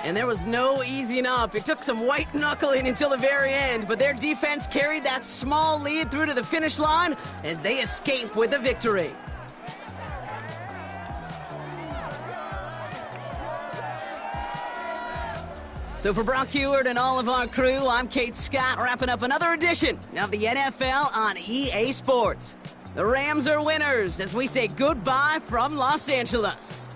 Speaker 2: And there was no easing up. It took some white knuckling until the very end, but their defense carried that small lead through to the finish line as they escape with a victory. So for Brock Huard and all of our crew, I'm Kate Scott, wrapping up another edition of the NFL on EA Sports. The Rams are winners as we say goodbye from Los Angeles.